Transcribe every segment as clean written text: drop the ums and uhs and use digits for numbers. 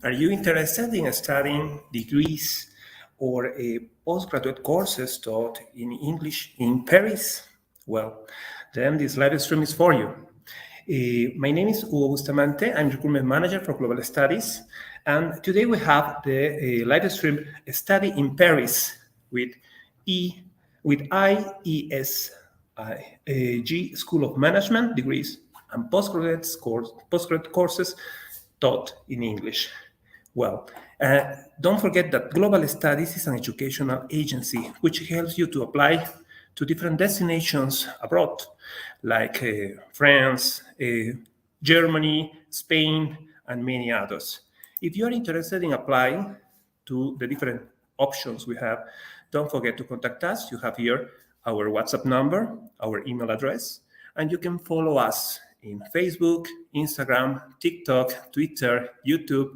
Are you interested in studying degrees or postgraduate courses taught in English in Paris? Well, then this live stream is for you. My name is Hugo Bustamante. I'm recruitment manager for global studies. And today we have the live stream study in Paris with IESEG School of Management degrees and postgraduate courses taught in English. Well, don't forget that Global Studies is an educational agency which helps you to apply to different destinations abroad, like France, Germany, Spain, and many others. If you are interested in applying to the different options we have, don't forget to contact us. You have here our WhatsApp number, our email address, and you can follow us in Facebook, Instagram, TikTok, Twitter, YouTube.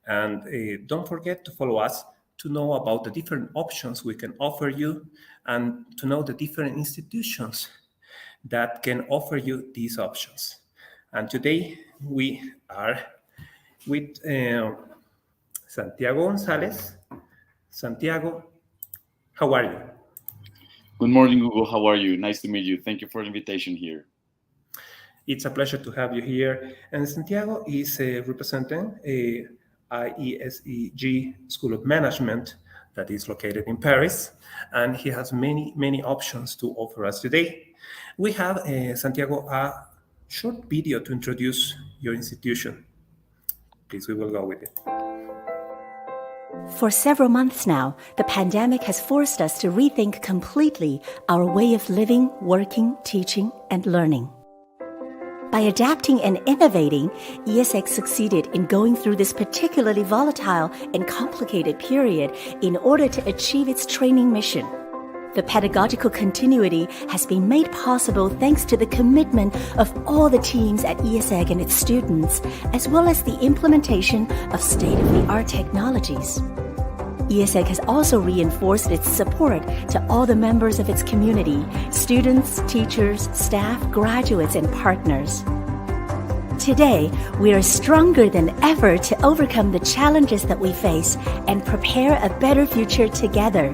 And don't forget to follow us to know about the different options we can offer you and to know the different institutions that can offer you these options. And today we are with Santiago Gonzalez. Santiago, how are you? Good morning, Hugo. How are you? Nice to meet you. Thank you for the invitation here. It's a pleasure to have you here. And Santiago is representing IÉSEG School of Management that is located in Paris, and he has many options to offer us today. We have, Santiago, a short video to introduce your institution. Please, we will go with it. For several months now, the pandemic has forced us to rethink completely our way of living, working, teaching, and learning. By adapting and innovating, IÉSEG succeeded in going through this particularly volatile and complicated period in order to achieve its training mission. The pedagogical continuity has been made possible thanks to the commitment of all the teams at IÉSEG and its students, as well as the implementation of state-of-the-art technologies. IÉSEG has also reinforced its support to all the members of its community, students, teachers, staff, graduates, and partners. Today, we are stronger than ever to overcome the challenges that we face and prepare a better future together,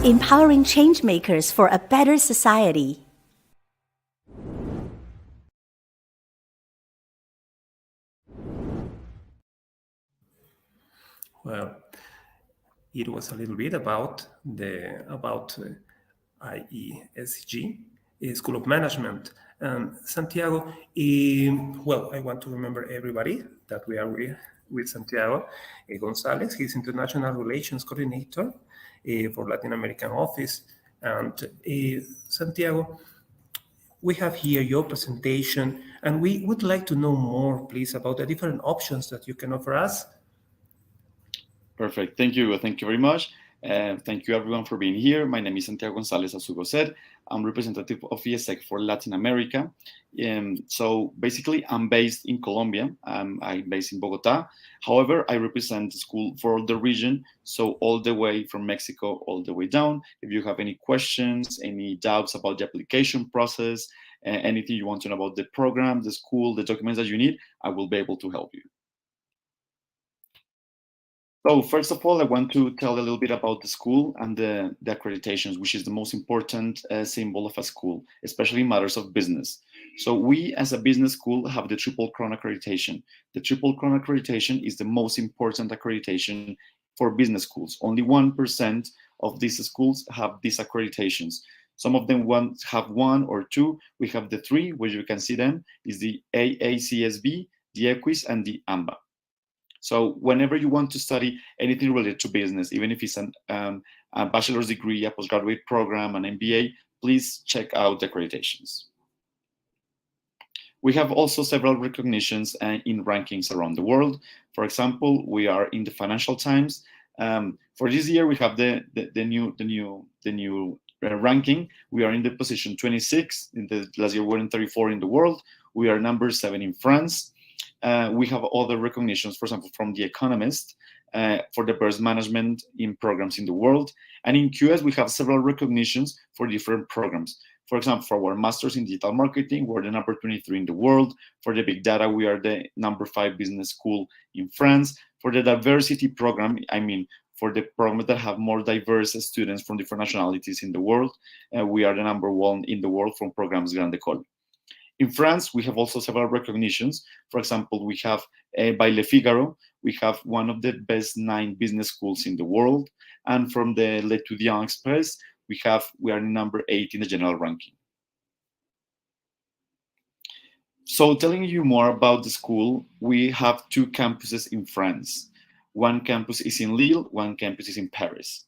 empowering change makers for a better society. Well, it was a little bit about IÉSEG School of Management. Santiago, well, I want to remember everybody that we are with Santiago Gonzalez. He's International Relations Coordinator for Latin American Office. And Santiago, we have here your presentation, and we would like to know more, please, about the different options that you can offer us. Perfect. Thank you. Thank you very much. Thank you, everyone, for being here. My name is Santiago Gonzalez, as Hugo said. I'm representative of IÉSEG for Latin America. So basically, I'm based in Colombia. I'm based in Bogota. However, I represent the school for the region, so all the way from Mexico all the way down. If you have any questions, any doubts about the application process, anything you want to know about the program, the school, the documents that you need, I will be able to help you. So first of all, I want to tell a little bit about the school and the accreditations, which is the most important symbol of a school, especially in matters of business. So we, as a business school, have the Triple Crown accreditation. The Triple Crown accreditation is the most important accreditation for business schools. Only 1% of these schools have these accreditations. Some of them have one or two. We have the three, where you can see them, is the AACSB, the EQUIS, and the AMBA. So whenever you want to study anything related to business, even if it's a bachelor's degree, a postgraduate program, an MBA, please check out the accreditations. We have also several recognitions in rankings around the world. For example, we are in the Financial Times. For this year, we have the new ranking. We are in the position 26. In the last year, we were in 34 in the world. We are number 7 in France. We have other recognitions, for example, from The Economist for the best management in programs in the world. And in QS, we have several recognitions for different programs. For example, for our Masters in Digital Marketing, we're the number 23 in the world. For the Big Data, we are the number 5 business school in France. For the diversity program, I mean, for the programs that have more diverse students from different nationalities in the world, we are the #1 in the world from programs Grande École. In France, we have also several recognitions. For example, we have by Le Figaro, we have one of the best 9 business schools in the world. And from the L'Étudiant Express, we are #8 in the general ranking. So telling you more about the school, we have 2 campuses in France. One campus is in Lille, one campus is in Paris.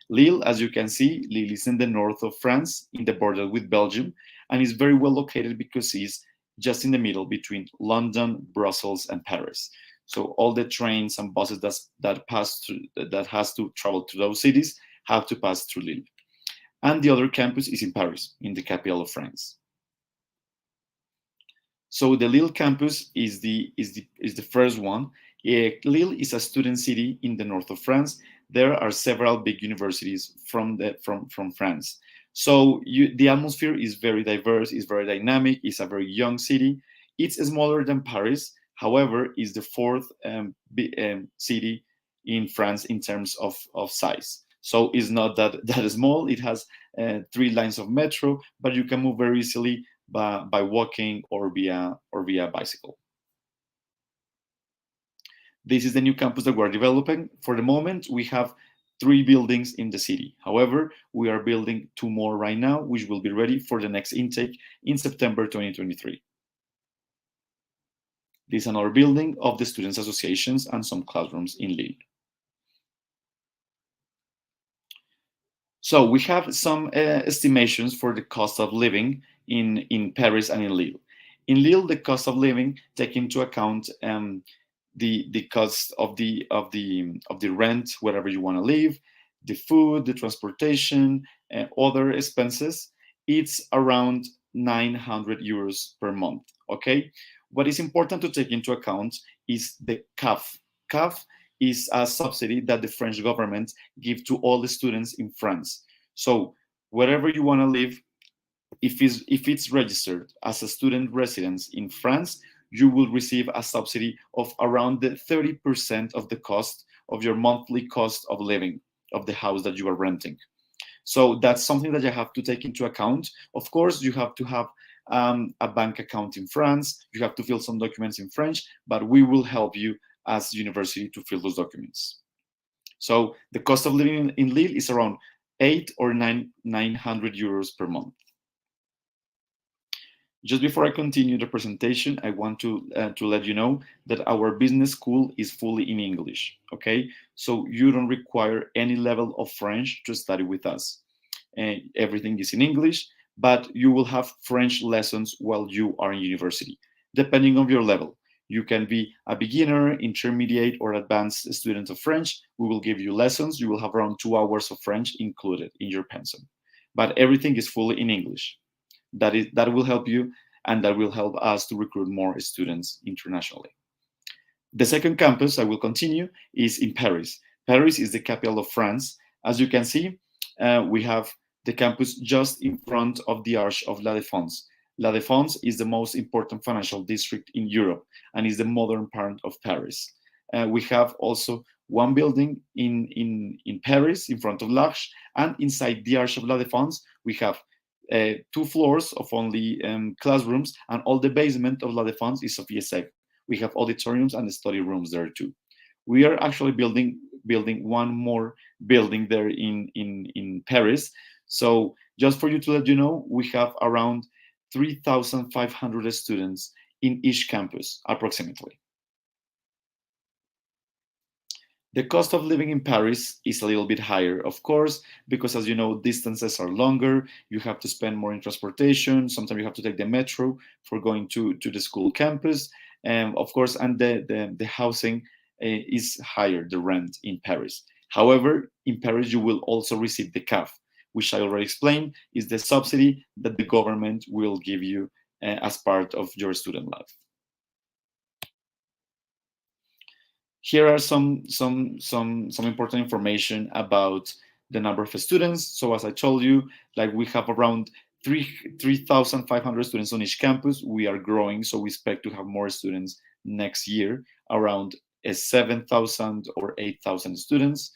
Lille, as you can see, Lille is in the north of France, in the border with Belgium, and is very well located because it's just in the middle between London, Brussels, and Paris. So all the trains and buses that has to travel to those cities have to pass through Lille. And the other campus is in Paris, in the capital of France. So the Lille campus is the first one. Lille is a student city in the north of France. There are several big universities from France. So the atmosphere is very diverse, is very dynamic, it's a very young city. It's smaller than Paris, however, it's the 4th city in France in terms of size. So it's not that small. It has 3 lines of metro, but you can move very easily by walking or via bicycle. This is the new campus that we're developing. For the moment, we have 3 buildings in the city. However, we are building 2 more right now, which will be ready for the next intake in September 2023. This is another building of the Students' Associations and some classrooms in Lille. So we have some estimations for the cost of living in Paris and in Lille. In Lille, the cost of living take into account the cost of the rent wherever you want to live, the food, the transportation, other expenses. It's around 900 euros per month. Okay. What is important to take into account is the CAF. CAF is a subsidy that the French government gives to all the students in France. So wherever you want to live, if it's registered as a student residence in France, you will receive a subsidy of around the 30% of the cost of your monthly cost of living of the house that you are renting. So that's something that you have to take into account. Of course, you have to have a bank account in France. You have to fill some documents in French, but we will help you as university to fill those documents. So the cost of living in Lille is around 800 or 900 euros per month. Just before I continue the presentation, I want to let you know that our business school is fully in English, okay? So you don't require any level of French to study with us. Everything is in English, but you will have French lessons while you are in university, depending on your level. You can be a beginner, intermediate, or advanced student of French. We will give you lessons. You will have around 2 hours of French included in your pensum, but everything is fully in English. That will help you, and that will help us to recruit more students internationally. The second campus, I will continue, is in Paris. Paris is the capital of France. As you can see, we have the campus just in front of the Arch of La Défense. La Défense is the most important financial district in Europe and is the modern part of Paris. We have also one building in Paris, in front of l'Arche, and inside the Arch of La Défense, we have 2 floors of only classrooms, and all the basement of La Défense is of IÉSEG. We have auditoriums and study rooms there too. We are actually building one more building there in Paris. So just for you to let you know, we have around 3,500 students in each campus, approximately. The cost of living in Paris is a little bit higher, of course, because as you know, distances are longer. You have to spend more in transportation. Sometimes you have to take the metro for going to the school campus. Of course, and the housing is higher, the rent in Paris. However, in Paris, you will also receive the CAF, which I already explained, is the subsidy that the government will give you as part of your student life. Here are some important information about the number of students. So as I told you, like we have around 3,500 students on each campus. We are growing, so we expect to have more students next year, around 7,000 or 8,000 students.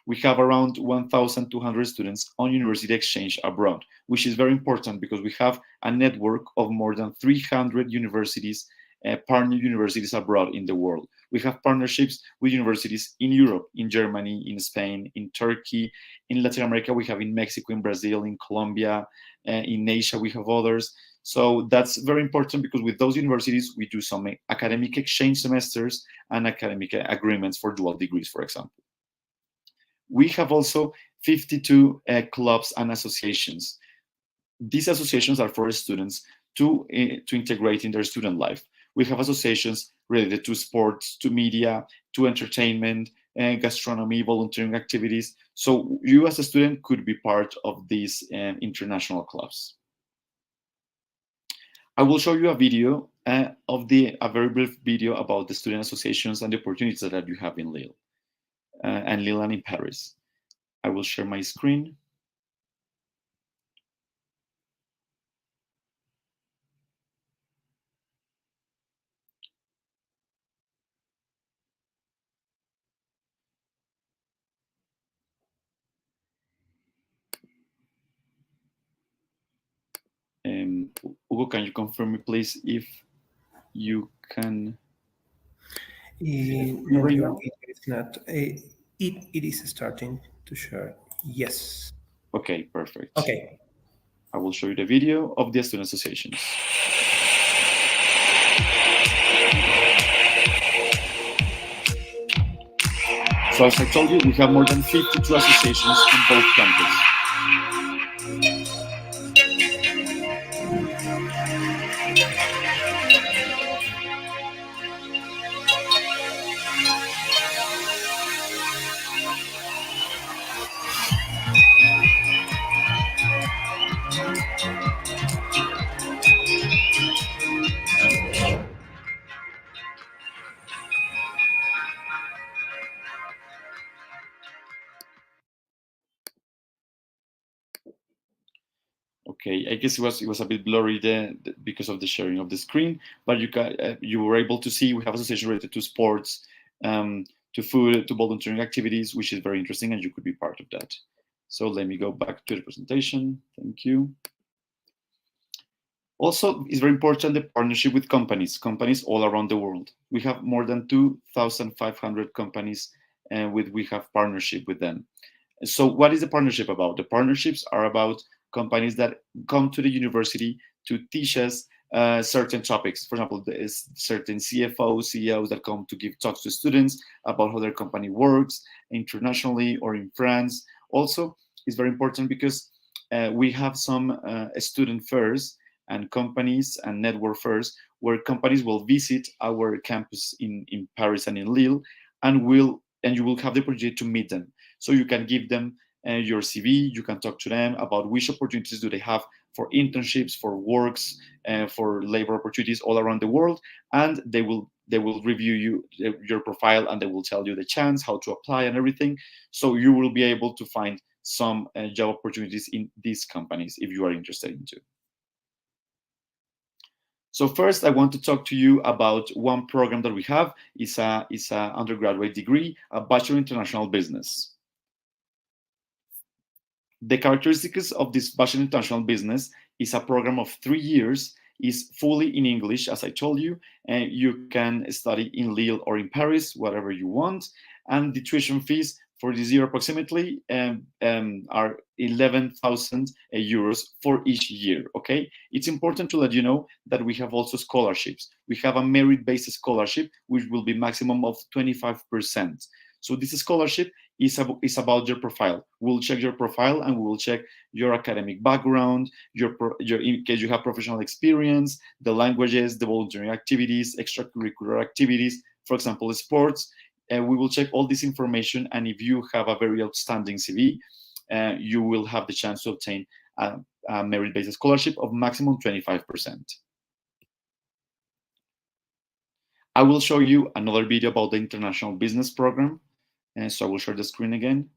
We have around 1,200 students on university exchange abroad, which is very important because we have a network of more than 300 universities, partner universities abroad in the world. We have partnerships with universities in Europe, in Germany, in Spain, in Turkey, in Latin America, we have in Mexico, in Brazil, in Colombia, in Asia, we have others. So that's very important because with those universities, we do some academic exchange semesters and academic agreements for dual degrees, for example. We have also 52 clubs and associations. These associations are for students to integrate in their student life. We have associations related to sports, to media, to entertainment, gastronomy, volunteering activities. So you as a student could be part of these international clubs. I will show you a video a very brief video about the student associations and the opportunities that you have in Lille and in Paris. I will share my screen. Hugo, can you confirm me, please, if you can? No, it's not. It is starting to share. Yes. Okay, perfect. Okay. I will show you the video of the student associations. So as I told you, we have more than 52 associations in both countries. Okay, I guess it was a bit blurry because of the sharing of the screen, but you were able to see we have associations related to sports, to food, to volunteering activities, which is very interesting, and you could be part of that. So let me go back to the presentation. Thank you. Also, it's very important the partnership with companies all around the world. We have more than 2,500 companies, and we have partnership with them. So what is the partnership about? The partnerships are about companies that come to the university to teach us certain topics. For example, there is certain CFOs, CEOs that come to give talks to students about how their company works internationally or in France. Also, it's very important because we have some student fairs and companies and network fairs where companies will visit our campus in Paris and in Lille, and you will have the opportunity to meet them. So you can give them your CV, you can talk to them about which opportunities do they have for internships, for works, for labor opportunities all around the world, and they will review your profile, and they will tell you the chance, how to apply and everything. So you will be able to find some job opportunities in these companies if you are interested in too. So first, I want to talk to you about one program that we have. It's a undergraduate degree, a Bachelor in International Business. The characteristics of this Bachelor in International Business is a program of 3 years, is fully in English, as I told you, and you can study in Lille or in Paris, whatever you want, and the tuition fees for this year approximately are 11,000 euros for each year, okay? It's important to let you know that we have also scholarships. We have a merit-based scholarship, which will be maximum of 25%. So this scholarship is about your profile. We'll check your profile and we will check your academic background, in case you have professional experience, the languages, the volunteering activities, extracurricular activities, for example, sports. We will check all this information, and if you have a very outstanding CV, you will have the chance to obtain a merit-based scholarship of maximum 25%. I will show you another video about the International Business Program. So I will share the screen again.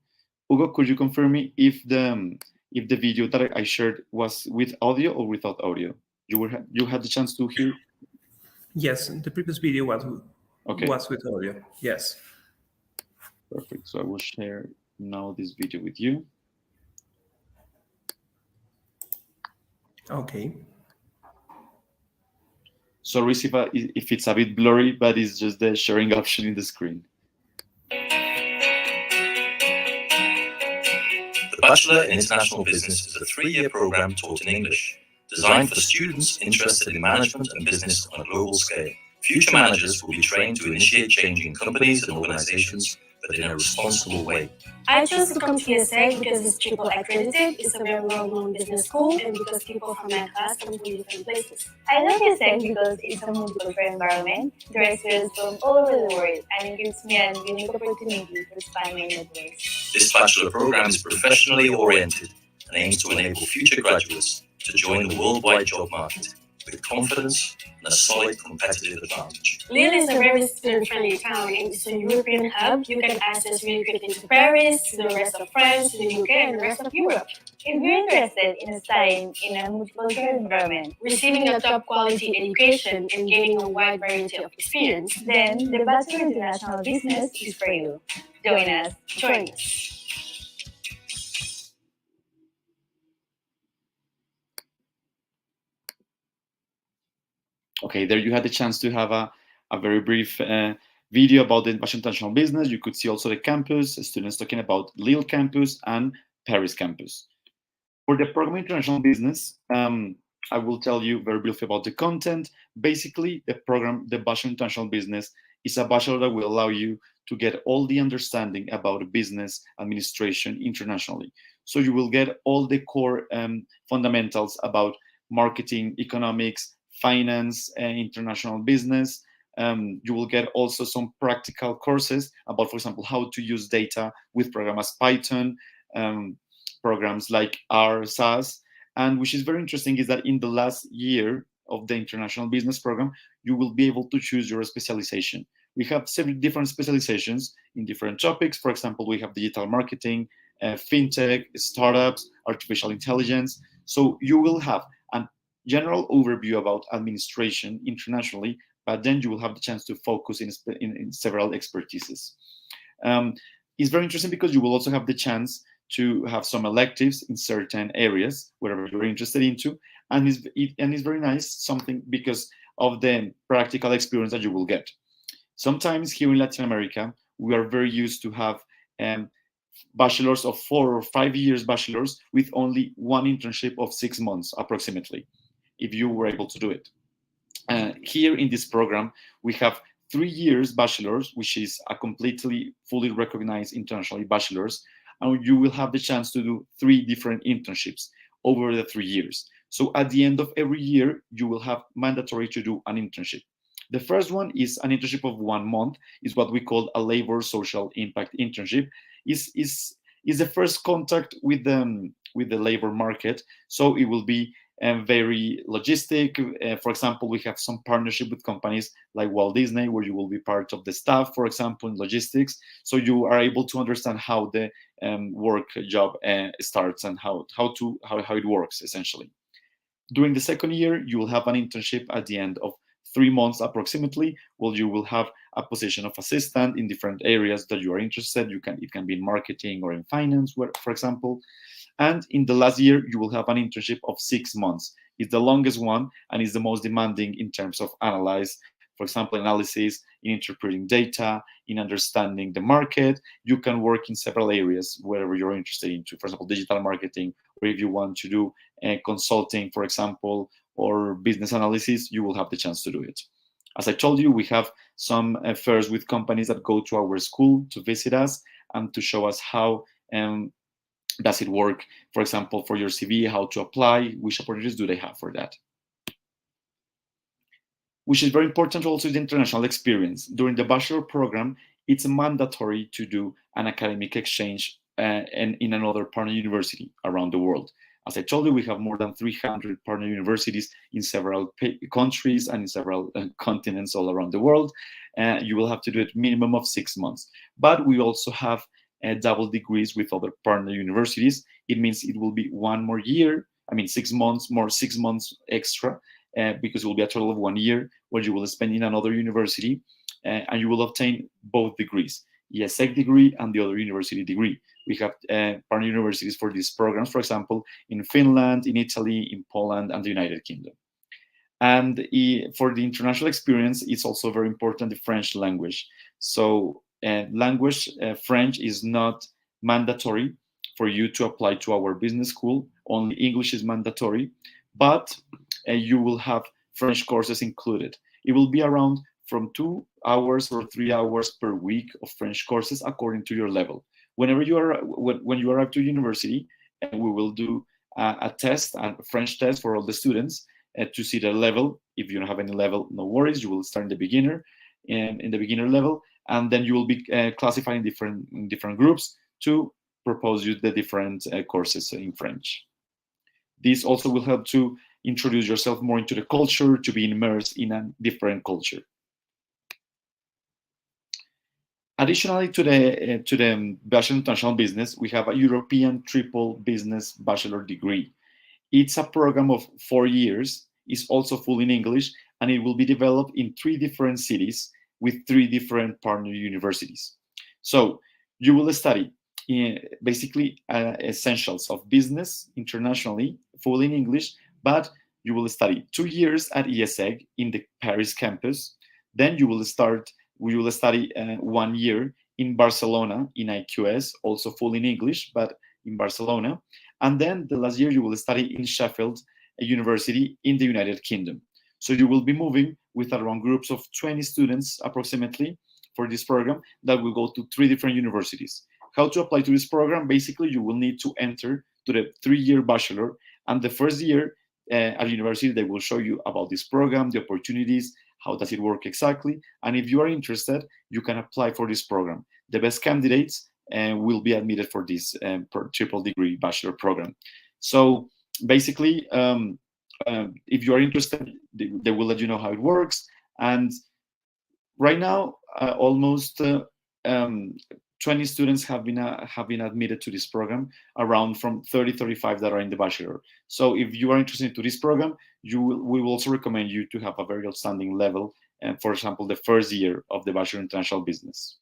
Hugo, could you confirm me if the video that I shared was with audio or without audio? You had the chance to hear? Yes, the previous video was Okay, was with audio. Yes. perfect. So I will share now this video with you. Okay. Sorry if it's a bit blurry, but it's just the sharing option in the screen. The Bachelor in International Business is a 3-year program taught in English, designed for students interested in management and business on a global scale. Future managers will be trained to initiate change in companies and organizations, but in a responsible way. I chose to come to IÉSEG because it's triple accredited, it's a very well-known business school, and because people from my class come from different places. I love IÉSEG because it's a multicultural environment. There are students from all over the world, and it gives me an unique opportunity to expand my networks. This bachelor program is professionally oriented and aims to enable future graduates to join the worldwide job market with confidence and a solid competitive advantage. Lille is a very student-friendly town, and it's a European hub. You can access really quickly to Paris, to the rest of France, to the UK, and the rest of Europe. If you're interested in studying in a multicultural environment, Receiving a top-quality education and gaining a wide variety of experience, then the Bachelor in International Business is for you. Join us. join us. Okay, there you had the chance to have a very brief video about the Bachelor in International Business. You could see also the campus, students talking about Lille campus and Paris campus. For the program International Business, I will tell you very briefly about the content. Basically, the program, the Bachelor in International Business, is a bachelor that will allow you to get all the understanding about business administration internationally. So you will get all the core fundamentals about marketing, economics, finance, international business. You will get also some practical courses about, for example, how to use data with programs as Python, programs like R, SAS. And which is very interesting is that in the last year of the international business program, you will be able to choose your specialization. We have several different specializations in different topics. For example, we have digital marketing, fintech, startups, artificial intelligence. So you will have a general overview about administration internationally, but then you will have the chance to focus in several expertises. It's very interesting because you will also have the chance to have some electives in certain areas, wherever you're interested into, and it's very nice, something because of the practical experience that you will get. Sometimes here in Latin America, we are very used to have bachelors of 4 or 5 years bachelors with only one internship of 6 months approximately, if you were able to do it. Here in this program, we have 3 years bachelors, which is a completely fully recognized internationally bachelors, and you will have the chance to do 3 different internships over the 3 years. So at the end of every year, you will have mandatory to do an internship. The first one is an internship of 1 month, is what we call a labor social impact internship. Is the first contact with the labor market. So it will be very logistic. For example, we have some partnership with companies like Walt Disney, where you will be part of the staff, for example, in logistics. So you are able to understand how the work job starts and how it works essentially. During the second year, you will have an internship at the end of 3 months approximately, where you will have a position of assistant in different areas that you are interested. It can be in marketing or in finance, for example. And in the last year, you will have an internship of 6 months. It's the longest one and is the most demanding in terms of analyze, for example, analysis, in interpreting data, in understanding the market. You can work in several areas wherever you're interested into, for example, digital marketing, or if you want to do consulting, for example, or business analysis, you will have the chance to do it. As I told you, we have some fairs with companies that go to our school to visit us and to show us how does it work, for example, for your CV, how to apply, which opportunities do they have for that. Which is very important also the international experience. During the bachelor program, it's mandatory to do an academic exchange and in another partner university around the world. As I told you, we have more than 300 partner universities in several countries and in several continents all around the world. You will have to do it minimum of 6 months. But we also have double degrees with other partner universities. It means it will be 1 more year, 6 months more, 6 months extra, because it will be a total of 1 year where you will spend in another university and you will obtain both degrees, IÉSEG degree and the other university degree. We have partner universities for these programs, for example, in Finland, in Italy, in Poland, and the United Kingdom. And for the international experience, it's also very important, the French language. So French is not mandatory for you to apply to our business school. Only English is mandatory, but you will have French courses included. It will be around from 2 hours or 3 hours per week of French courses according to your level. Whenever you are, when you arrive to university, we will do a test, a French test for all the students to see their level. If you don't have any level, no worries. You will start in the beginner, in the beginner level, and then you will be classified in different groups to propose you the different courses in French. This also will help to introduce yourself more into the culture, to be immersed in a different culture. Additionally to the Bachelor in International Business, we have a European Triple Business Bachelor degree. It's a program of 4 years. It's also full in English, and it will be developed in 3 different cities with 3 different partner universities. So you will study basically essentials of business internationally, full in English, but you will study 2 years at IÉSEG in the Paris campus. Then we will study 1 year in Barcelona in IQS, also full in English, but in Barcelona. And then the last year you will study in Sheffield University in the United Kingdom. So you will be moving with around groups of 20 students approximately for this program that will go to 3 different universities. How to apply to this program? Basically, you will need to enter to the 3-year bachelor, and the first year at university, they will show you about this program, the opportunities, how does it work exactly, and if you are interested, you can apply for this program. The best candidates will be admitted for this triple degree bachelor program. So basically, if you are interested, they will let you know how it works. And right now, almost 20 students have been admitted to this program, around from 35 that are in the bachelor. So if you are interested in this program, we will also recommend you to have a very outstanding level, and for example, the first year of the Bachelor in International Business.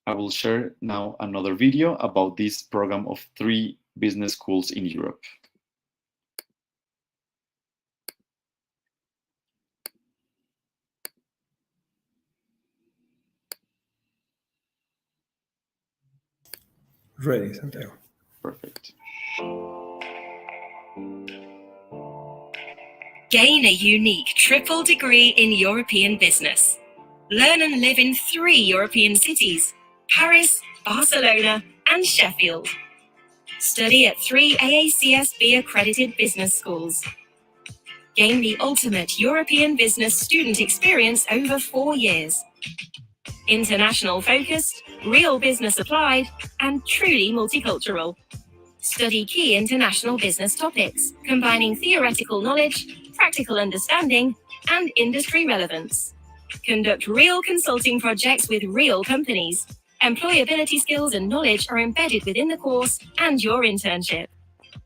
I will share now another video about this program of 3 business schools in Europe. Ready, Santiago. Perfect. Gain a unique triple degree in European business. Learn and live in 3 European cities: Paris, Barcelona, and Sheffield. Study at 3 AACSB accredited business schools. Gain the ultimate European business student experience over 4 years. International focused, real business applied, and truly multicultural. Study key international business topics, combining theoretical knowledge, practical understanding, and industry relevance. Conduct real consulting projects with real companies. Employability skills and knowledge are embedded within the course and your internship.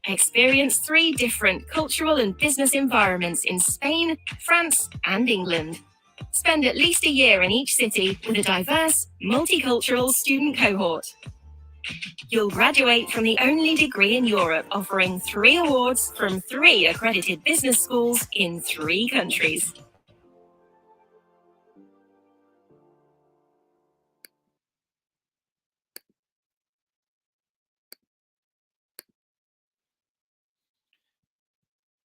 Experience 3 different cultural and business environments in Spain, France, and England. Spend at least a year in each city with a diverse, multicultural student cohort. You'll graduate from the only degree in Europe offering 3 awards from 3 accredited business schools in 3 countries.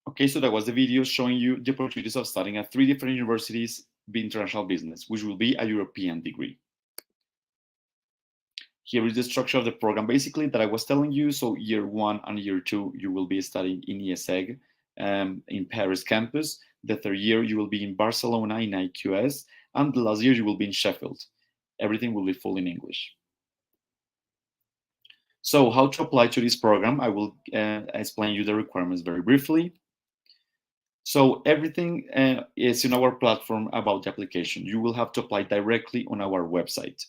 Okay, so that was the video showing you the opportunities of studying at 3 different universities in international business, which will be a European degree. Here is the structure of the program, basically, that I was telling you. So year 1 and year 2, you will be studying in IÉSEG in Paris campus. The 3rd year, you will be in Barcelona in IQS. And the last year, you will be in Sheffield. Everything will be full in English. So how to apply to this program? I will explain you the requirements very briefly. So everything is in our platform about the application. You will have to apply directly on our website.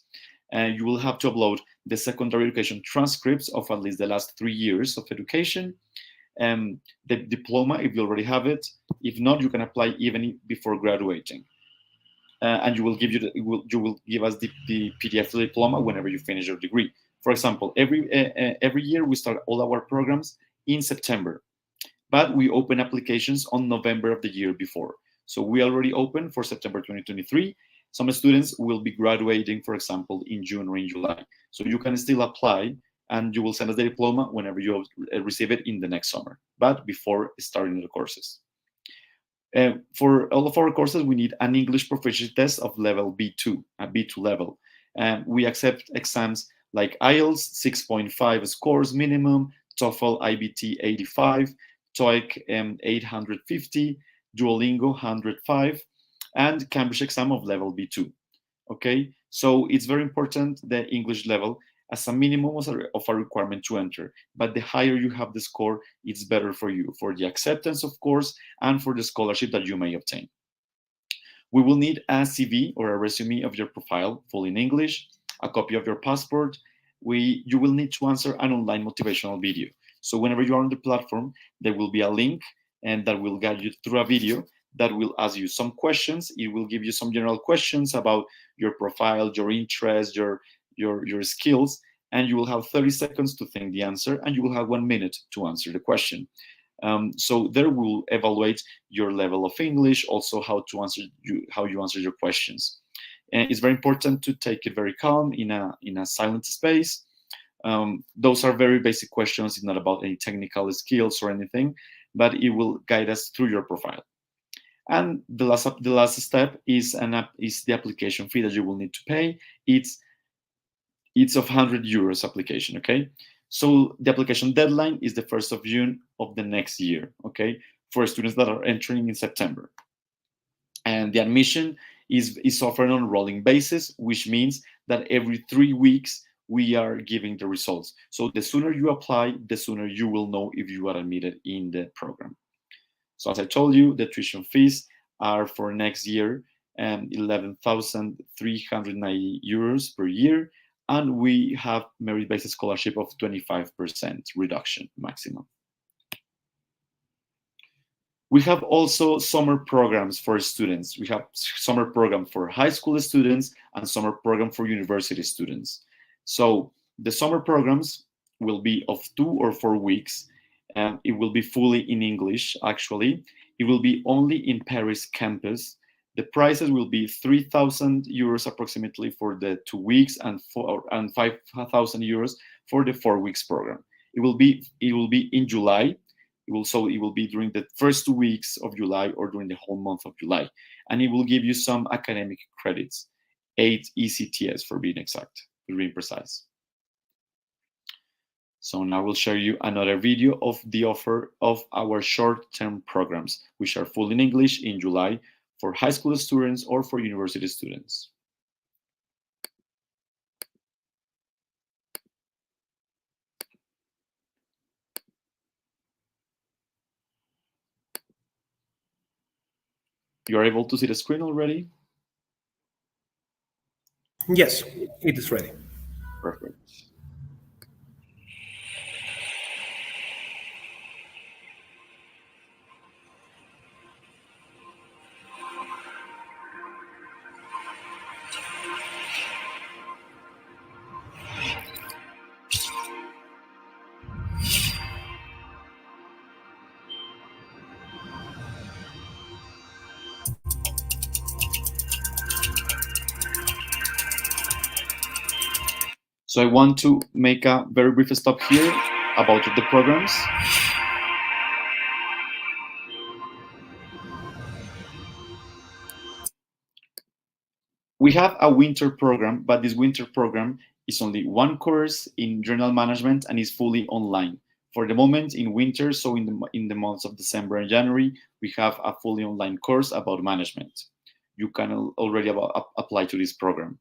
And you will have to upload the secondary education transcripts of at least the last 3 years of education, the diploma if you already have it. If not, you can apply even before graduating. and you will give us the PDF diploma whenever you finish your degree. For example, every year we start all our programs in September, but we open applications on November of the year before. So we already opened for September 2023. Some students will be graduating, for example, in June or in July. So you can still apply, and you will send us the diploma whenever you receive it in the next summer, but before starting the courses. For all of our courses, we need an English proficiency test of level B2, a B2 level. We accept exams like IELTS, 6.5 scores minimum, TOEFL IBT 85, TOEIC 850, Duolingo 105, and Cambridge exam of level B2. Okay, so it's very important, the English level, as a minimum of a requirement to enter. But the higher you have the score, it's better for you, for the acceptance, of course, and for the scholarship that you may obtain. We will need a CV or a resume of your profile, full in English, a copy of your passport. You will need to answer an online motivational video. So whenever you are on the platform, there will be a link and that will guide you through a video that will ask you some questions. It will give you some general questions about your profile, your interests, your skills, and you will have 30 seconds to think the answer, and you will have 1 minute to answer the question. So there will evaluate your level of English, also how you answer your questions. And it's very important to take it very calm in a silent space. Those are very basic questions. It's not about any technical skills or anything, but it will guide us through your profile. And the last step is the application fee that you will need to pay. It's of 100 euros application, okay? So the application deadline is the 1st of June of the next year, okay? For students that are entering in September. And the admission is offered on a rolling basis, which means that every 3 weeks we are giving the results. So the sooner you apply, the sooner you will know if you are admitted in the program. So as I told you, the tuition fees are for next year 11,390 euros per year, and we have merit-based scholarship of 25% reduction maximum. We have also summer programs for students. We have summer program for high school students and summer program for university students. So the summer programs will be of 2 or 4 weeks. It will be fully in English, actually. It will be only in Paris campus. The prices will be 3,000 euros approximately for the 2 weeks and 5,000 euros for the 4 weeks program. It will be in July. It will be during the first 2 weeks of July or during the whole month of July. And it will give you some academic credits, 8 ECTS for being exact, to be precise. So now we'll show you another video of the offer of our short-term programs, which are full in English in July for high school students or for university students. You are able to see the screen already? Yes, it is ready. Perfect. So I want to make a very brief stop here about the programs. We have a winter program, but this winter program is only 1 course in general management and is fully online. For the moment in winter, so in the months of December and January, we have a fully online course about management. You can already apply to this program.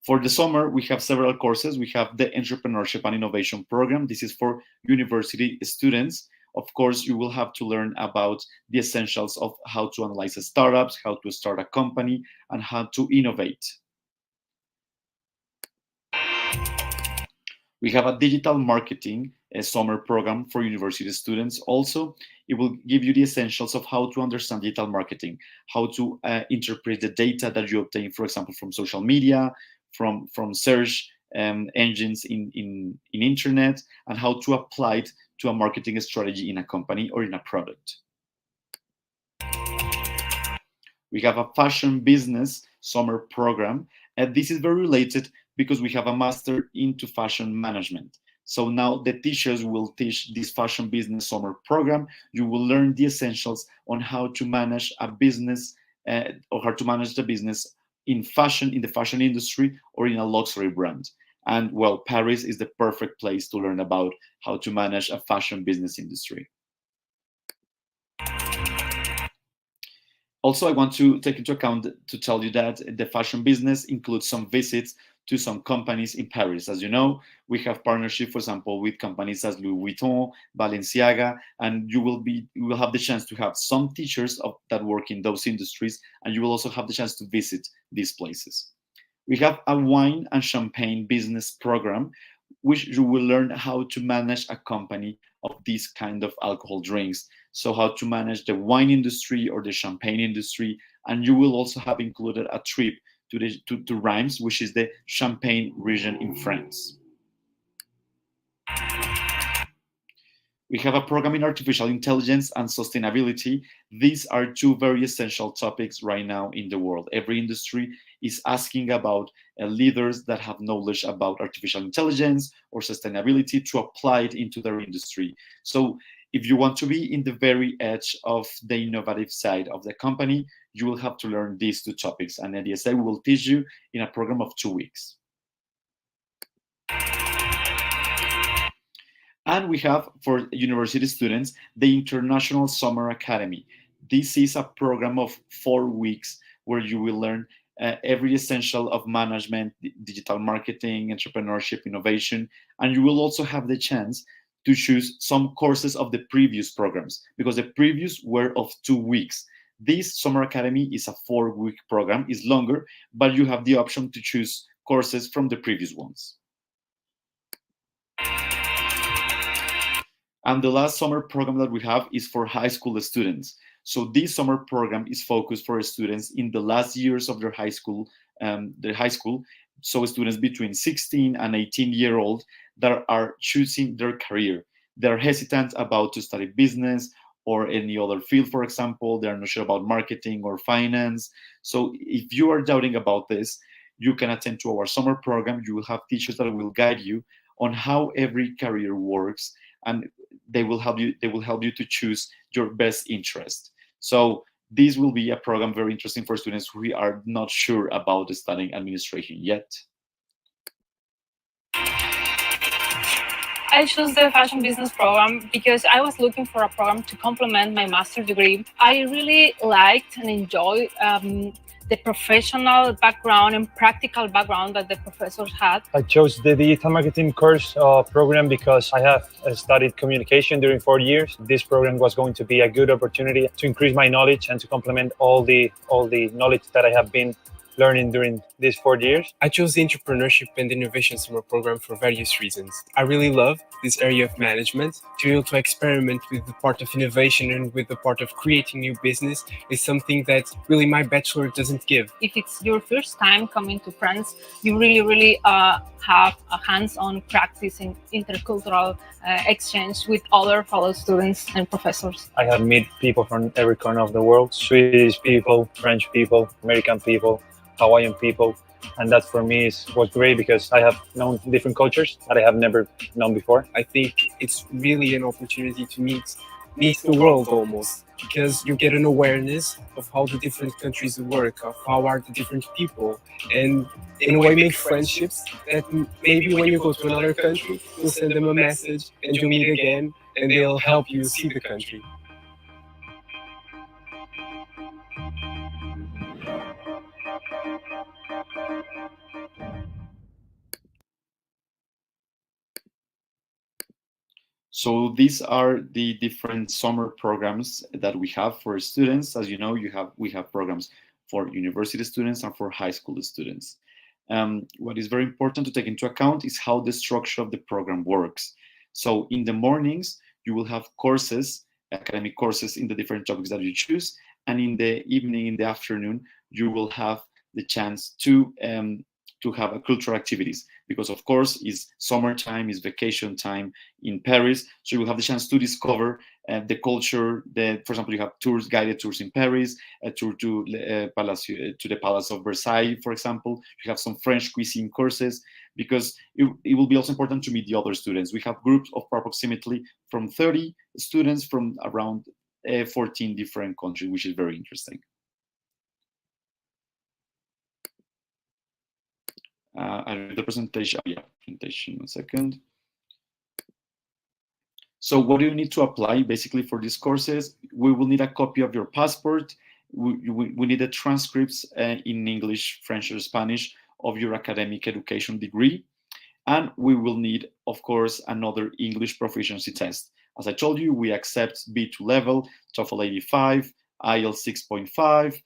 For the summer, we have several courses. We have the Entrepreneurship and Innovation Program. This is for university students. Of course, you will have to learn about the essentials of how to analyze startups, how to start a company, and how to innovate. We have a digital marketing summer program for university students. Also, it will give you the essentials of how to understand digital marketing, how to interpret the data that you obtain, for example, from social media, from search engines in internet, and how to apply it to a marketing strategy in a company or in a product. We have a fashion business summer program, and this is very related because we have a master into fashion management. So now the teachers will teach this fashion business summer program. You will learn the essentials on how to manage a business or how to manage the business in fashion, in the fashion industry, or in a luxury brand. And well, Paris is the perfect place to learn about how to manage a fashion business industry. Also, I want to take into account to tell you that the fashion business includes some visits to some companies in Paris. As you know, we have partnership, for example, with companies as Louis Vuitton, Balenciaga, and you will have the chance to have some teachers that work in those industries, and you will also have the chance to visit these places. We have a wine and champagne business program, which you will learn how to manage a company of these kind of alcohol drinks. So how to manage the wine industry or the champagne industry, and you will also have included a trip to Reims, which is the Champagne region in France. We have a program in artificial intelligence and sustainability. These are two very essential topics right now in the world. Every industry is asking about leaders that have knowledge about artificial intelligence or sustainability to apply it into their industry. So if you want to be in the very edge of the innovative side of the company, you will have to learn these two topics, and IÉSEG will teach you in a program of 2 weeks. And we have, for university students, the International Summer Academy. This is a program of 4 weeks where you will learn every essential of management, digital marketing, entrepreneurship, innovation, and you will also have the chance to choose some courses of the previous programs, because the previous were of 2 weeks. This Summer Academy is a 4-week program, it's longer, but you have the option to choose courses from the previous ones. And the last summer program that we have is for high school students. So this summer program is focused for students in the last years of their high school. So students between 16 and 18-year-old that are choosing their career. They're hesitant about to study business or any other field, for example. They're not sure about marketing or finance. So if you are doubting about this, you can attend to our summer program. You will have teachers that will guide you on how every career works, and they will help you to choose your best interest. So this will be a program very interesting for students who are not sure about studying administration yet. I chose the fashion business program because I was looking for a program to complement my master's degree. I really liked and enjoyed the professional background and practical background that the professors had. I chose the digital marketing course program because I have studied communication during 4 years. This program was going to be a good opportunity to increase my knowledge and to complement all the knowledge that I have been learning during these 4 years. I chose the entrepreneurship and innovation summer program for various reasons. I really love this area of management. To be able to experiment with the part of innovation and with the part of creating new business is something that really my bachelor doesn't give. If it's your first time coming to France, you really have a hands-on practice in intercultural exchange with other fellow students and professors. I have met people from every corner of the world: Swedish people, French people, American people, Hawaiian people, and that for me was great because I have known different cultures that I have never known before. I think it's really an opportunity to meet the world almost, because you get an awareness of how the different countries work, of how are the different people, and in a way make friendships that maybe when you go to another country, you'll send them a message and you'll meet again and they'll help you see the country. So these are the different summer programs that we have for students. As you know, we have programs for university students and for high school students. What is very important to take into account is how the structure of the program works. So in the mornings, you will have courses, academic courses in the different topics that you choose. And in the evening, in the afternoon, you will have the chance to have a cultural activities, because of course it's summertime, it's vacation time in Paris, so you will have the chance to discover the culture. For example, you have tours, guided tours in Paris, a tour to the Palace of Versailles, for example. You have some French cuisine courses, because it will be also important to meet the other students. We have groups of approximately from 30 students from around 14 different countries, which is very interesting. I read the presentation. Yeah, presentation. 1 second. So what do you need to apply basically for these courses? We will need a copy of your passport. We need the transcripts in English, French, or Spanish of your academic education degree. And we will need, of course, another English proficiency test. As I told you, we accept B2 level, TOEFL 85, IELTS 6.5,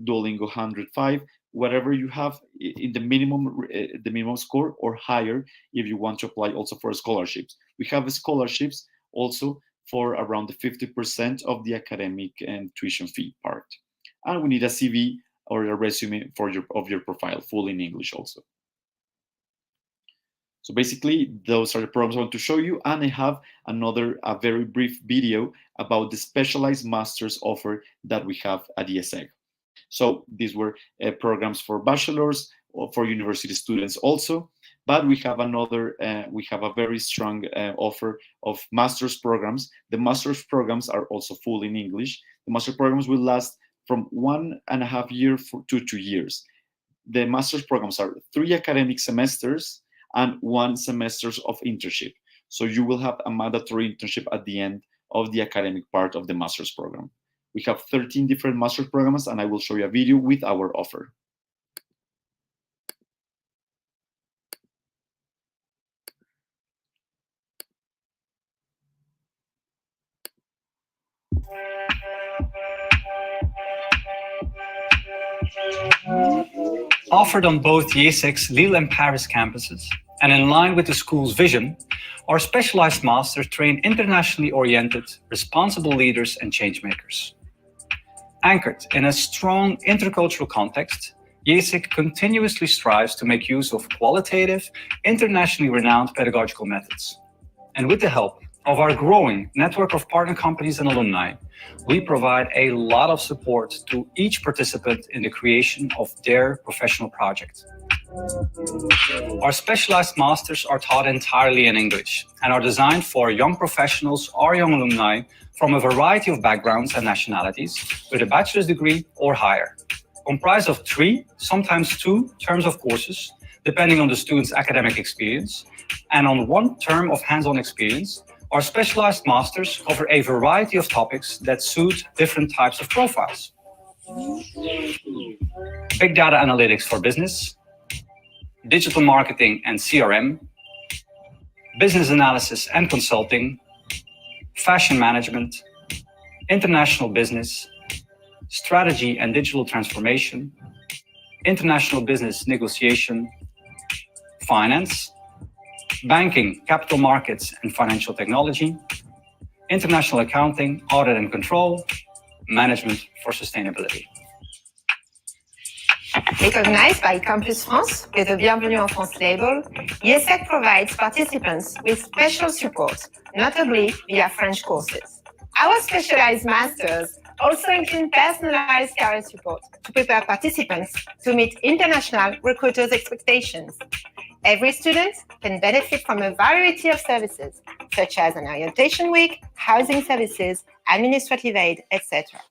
Duolingo 105, whatever you have in the minimum score or higher, if you want to apply also for scholarships. We have scholarships also for around the 50% of the academic and tuition fee part. And we need a CV or a resume of your profile, full in English also. So basically, those are the programs I want to show you. And I have a very brief video about the specialized master's offer that we have at IÉSEG. So these were programs for bachelors or for university students also. But we have a very strong offer of master's programs. The master's programs are also full in English. The master's programs will last from 1.5 years to 2 years. The master's programs are 3 academic semesters and 1 semester of internship. So you will have a mandatory internship at the end of the academic part of the master's program. We have 13 different master's programs, and I will show you a video with our offer. Offered on both IÉSEG's Lille and Paris campuses, and in line with the school's vision, our specialized masters train internationally oriented, responsible leaders and changemakers. Anchored in a strong intercultural context, IÉSEG continuously strives to make use of qualitative, internationally renowned pedagogical methods. And with the help of our growing network of partner companies and alumni, we provide a lot of support to each participant in the creation of their professional project. Our specialized masters are taught entirely in English and are designed for young professionals or young alumni from a variety of backgrounds and nationalities with a bachelor's degree or higher, comprised of 3, sometimes 2 terms of courses, depending on the student's academic experience, and on 1 term of hands-on experience. Our specialized masters cover a variety of topics that suit different types of profiles. Big data analytics for business, digital marketing and CRM, business analysis and consulting, fashion management, international business, strategy and digital transformation, international business negotiation, finance, banking, capital markets and financial technology, international accounting, audit and control, management for sustainability. Recognized by Campus France with the Bienvenue en France label, IÉSEG provides participants with special support, notably via French courses. Our specialized masters also include personalized career support to prepare participants to meet international recruiters' expectations. Every student can benefit from a variety of services, such as an orientation week, housing services, administrative aid, etc.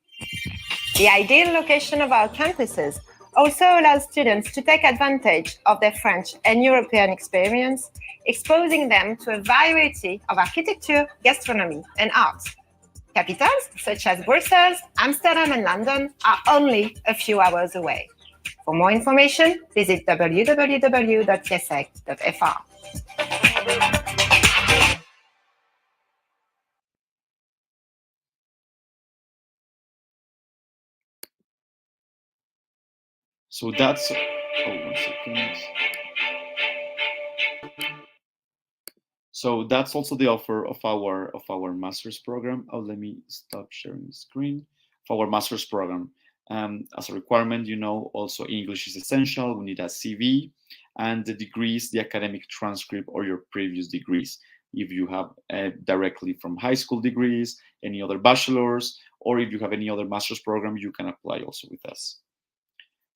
The ideal location of our campuses also allows students to take advantage of their French and European experience, exposing them to a variety of architecture, gastronomy, and art. Capitals, such as Brussels, Amsterdam, and London, are only a few hours away. For more information, visit www.ieseg.fr. So that's, 1 second. So that's also the offer of our master's program. Oh, let me stop sharing the screen. For our master's program, as a requirement, also English is essential. We need a CV and the degrees, the academic transcript or your previous degrees. If you have directly from high school degrees, any other bachelor's, or if you have any other master's program, you can apply also with us.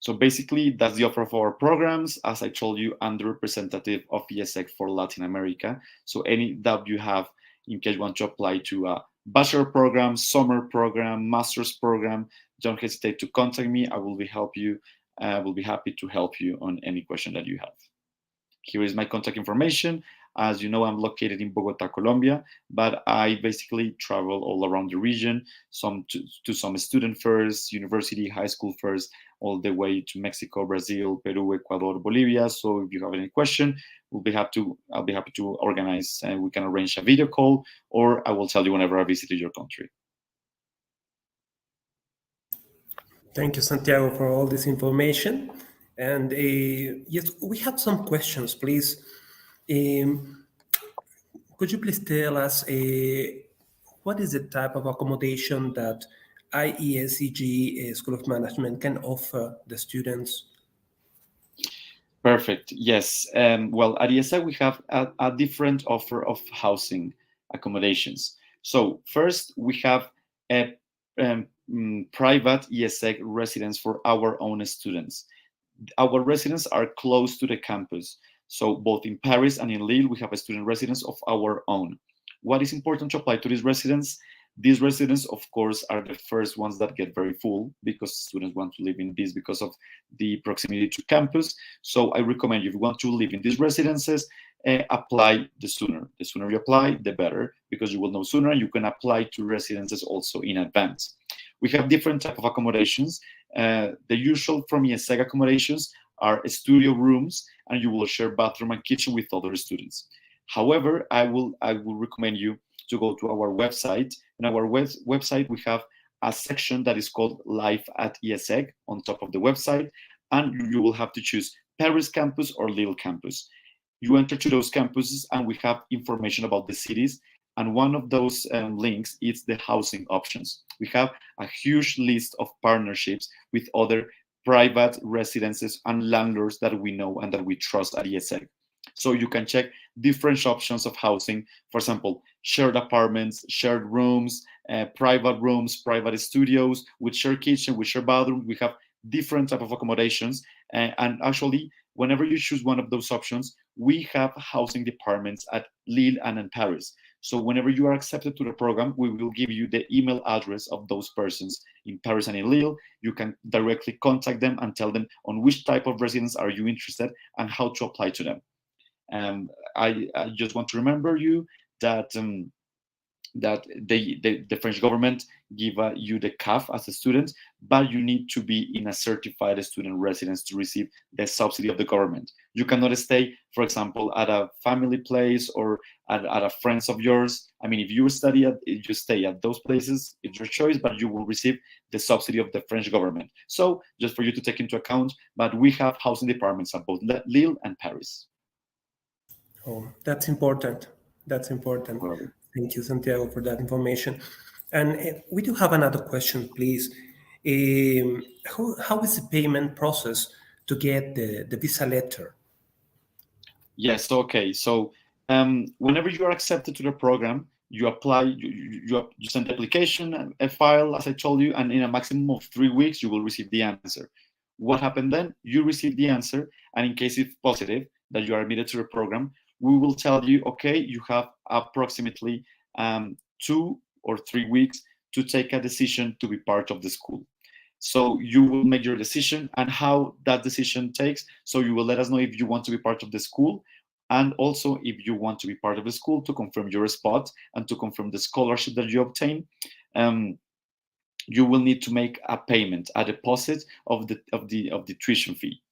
So basically, that's the offer of our programs. As I told you, I'm the representative of IÉSEG for Latin America. So any doubt you have, in case you want to apply to a bachelor program, summer program, master's program, don't hesitate to contact me. I will be happy to help you on any question that you have. Here is my contact information. As you know, I'm located in Bogota, Colombia, but I basically travel all around the region, to some student fairs, university, high school fairs, all the way to Mexico, Brazil, Peru, Ecuador, Bolivia. So if you have any question, I'll be happy to organize, and we can arrange a video call, or I will tell you whenever I visited your country. Thank you, Santiago, for all this information. And yes, we have some questions, please. Could you please tell us what is the type of accommodation that IÉSEG School of Management can offer the students? Perfect. Yes. Well, at IÉSEG, we have a different offer of housing accommodations. So first, we have a private IÉSEG residence for our own students. Our residents are close to the campus. So both in Paris and in Lille, we have a student residence of our own. What is important to apply to these residents? These residents, of course, are the first ones that get very full because students want to live in this because of the proximity to campus. So I recommend you, if you want to live in these residences, apply the sooner. The sooner you apply, the better, because you will know sooner. You can apply to residences also in advance. We have different type of accommodations. The usual from IÉSEG accommodations are studio rooms, and you will share bathroom and kitchen with other students. However, I will recommend you to go to our website. In our website, we have a section that is called Life at IÉSEG on top of the website, and you will have to choose Paris campus or Lille campus. You enter to those campuses, and we have information about the cities. And one of those links is the housing options. We have a huge list of partnerships with other private residences and landlords that we know and that we trust at IÉSEG. So you can check different options of housing. For example, shared apartments, shared rooms, private studios with shared kitchen, with shared bathroom. We have different type of accommodations. And actually, whenever you choose one of those options, we have housing departments at Lille and in Paris. So whenever you are accepted to the program, we will give you the email address of those persons in Paris and in Lille. You can directly contact them and tell them on which type of residence are you interested and how to apply to them. I just want to remember you that the French government give you the CAF as a student, but you need to be in a certified student residence to receive the subsidy of the government. You cannot stay, for example, at a family place or at a friends of yours. I mean, if you stay at those places, it's your choice, but you will receive the subsidy of the French government. So just for you to take into account, but we have housing departments at both Lille and Paris. Oh, that's important. That's important. Thank you, Santiago, for that information. And we do have another question, please. How is the payment process to get the visa letter? Yes, okay. So whenever you are accepted to the program, you apply, you send the application, a file, as I told you, and in a maximum of 3 weeks, you will receive the answer. What happened then? You receive the answer, and in case it's positive that you are admitted to the program, we will tell you, okay, you have approximately 2 or 3 weeks to take a decision to be part of the school. So you will make your decision and how that decision takes. So you will let us know if you want to be part of the school, and also if you want to be part of the school to confirm your spot and to confirm the scholarship that you obtain. You will need to make a payment, a deposit of the tuition fee.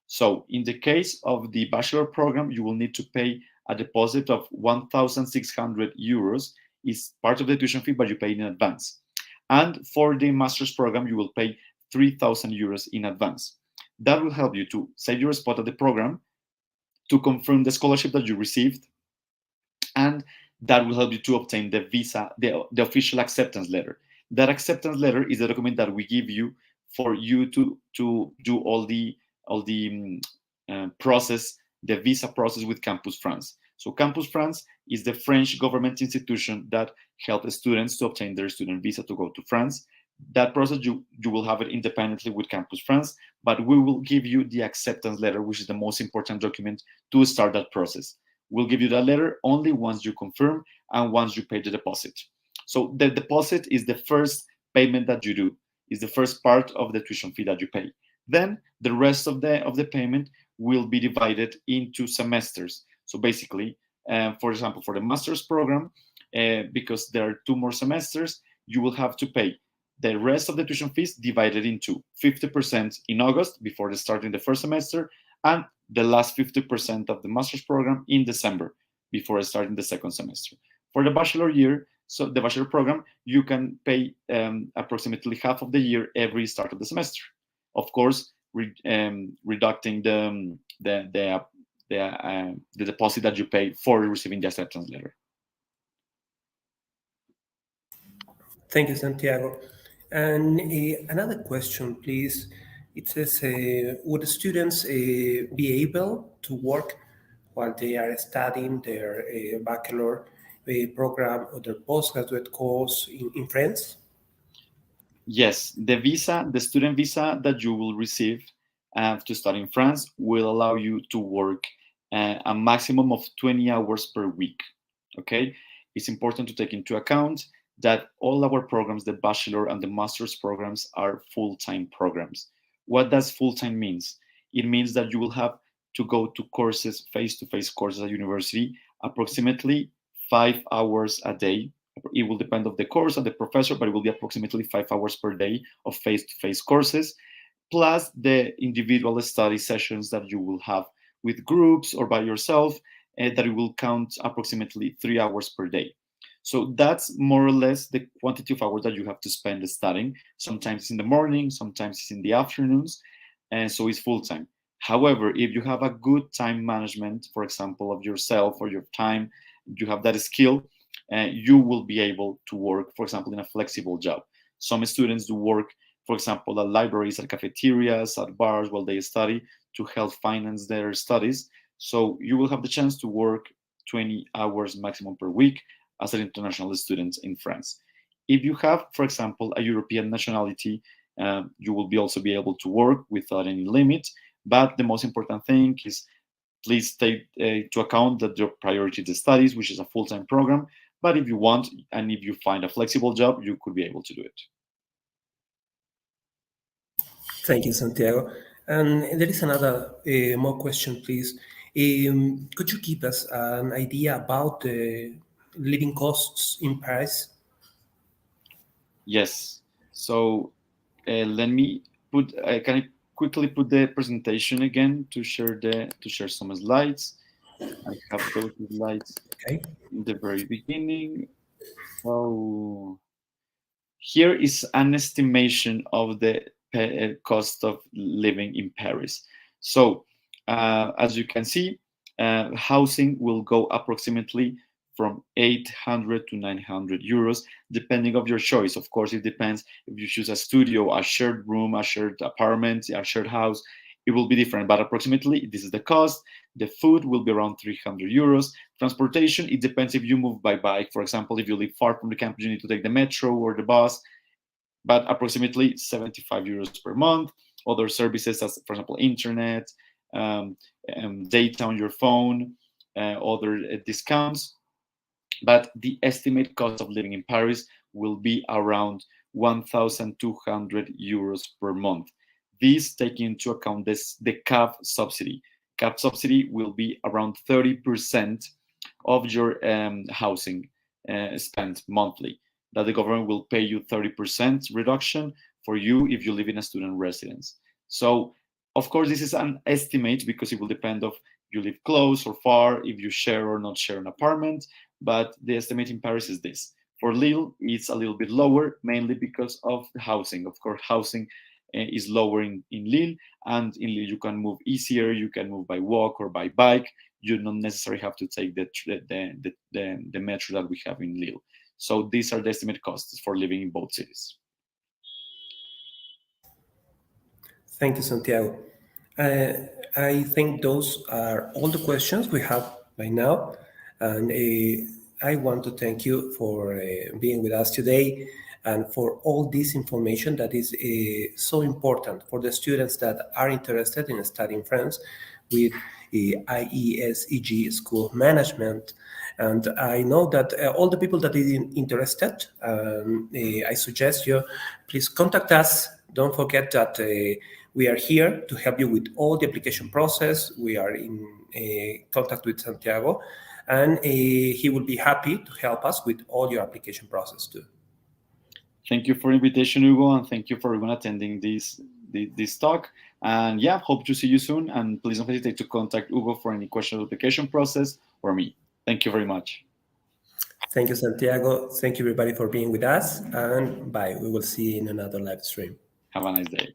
So in the case of the bachelor program, you will need to pay a deposit of 1,600 euros. Is part of the tuition fee, but you pay in advance. And for the master's program, you will pay 3,000 euros in advance. That will help you to save your spot at the program, to confirm the scholarship that you received, and that will help you to obtain the visa, the official acceptance letter. That acceptance letter is the document that we give you for you to do all the process, the visa process with Campus France. So Campus France is the French government institution that helps students to obtain their student visa to go to France. That process, you will have it independently with Campus France, but we will give you the acceptance letter, which is the most important document to start that process. We'll give you that letter only once you confirm and once you pay the deposit. So the deposit is the first payment that you do, is the first part of the tuition fee that you pay. Then the rest of the payment will be divided into semesters. So basically, for example, for the master's program, because there are 2 more semesters, you will have to pay the rest of the tuition fees divided into 50% in August before starting the first semester, and the last 50% of the master's program in December before starting the second semester. For the bachelor year, so the bachelor program, you can pay approximately half of the year every start of the semester. Of course, reducting the deposit that you pay for receiving the acceptance letter. Thank you, Santiago. And another question, please. It says, would students be able to work while they are studying their bachelor program or their postgraduate course in France? Yes, the student visa that you will receive to study in France will allow you to work a maximum of 20 hours per week. Okay, it's important to take into account that all our programs, the bachelor and the master's programs, are full-time programs. What does full-time means? It means that you will have to go to courses, face-to-face courses at university, approximately 5 hours a day. It will depend on the course and the professor, but it will be approximately 5 hours per day of face-to-face courses, plus the individual study sessions that you will have with groups or by yourself, that it will count approximately 3 hours per day. So that's more or less the quantity of hours that you have to spend studying. Sometimes it's in the morning, sometimes it's in the afternoons, and so it's full-time. However, if you have a good time management, for example, of yourself or your time, you have that skill, you will be able to work, for example, in a flexible job. Some students do work, for example, at libraries, at cafeterias, at bars while they study to help finance their studies. So you will have the chance to work 20 hours maximum per week as an international student in France. If you have, for example, a European nationality, you will also be able to work without any limit. But the most important thing is, please take into account that your priority is the studies, which is a full-time program. But if you want, and if you find a flexible job, you could be able to do it. Thank you, Santiago. And there is another more question, please. Could you give us an idea about the living costs in Paris? Yes. So let me put. Can I quickly put the presentation again to share some slides? I have those slides in the very beginning. So here is an estimation of the cost of living in Paris. So as you can see, housing will go approximately from 800 to 900 euros, depending on your choice. Of course, it depends if you choose a studio, a shared room, a shared apartment, a shared house. It will be different, but approximately this is the cost. The food will be around 300 euros. Transportation, it depends if you move by bike. For example, if you live far from the campus, you need to take the metro or the bus, but approximately 75 euros per month. Other services, as for example, internet, data on your phone, other discounts. But the estimated cost of living in Paris will be around 1,200 euros per month. This taking into account the CAF subsidy. CAF subsidy will be around 30% of your housing spent monthly. That the government will pay you 30% reduction for you if you live in a student residence. So, of course, this is an estimate because it will depend of you live close or far, if you share or not share an apartment. But the estimate in Paris is this. For Lille, it's a little bit lower, mainly because of the housing. Of course, housing is lower in Lille, and in Lille you can move easier. You can move by walk or by bike. You don't necessarily have to take the metro that we have in Lille. So these are the estimated costs for living in both cities. Thank you, Santiago. I think those are all the questions we have by now. And I want to thank you for being with us today and for all this information that is so important for the students that are interested in studying French with IÉSEG School of Management. And I know that all the people that are interested, I suggest you please contact us. Don't forget that we are here to help you with all the application process. We are in contact with Santiago, and he will be happy to help us with all your application process too. Thank you for the invitation, Hugo, and thank you for everyone attending this talk. And yeah, hope to see you soon. And please don't hesitate to contact Hugo for any questions on the application process or me. Thank you very much. Thank you, Santiago. Thank you, everybody, for being with us. And bye. We will see you in another live stream. Have a nice day.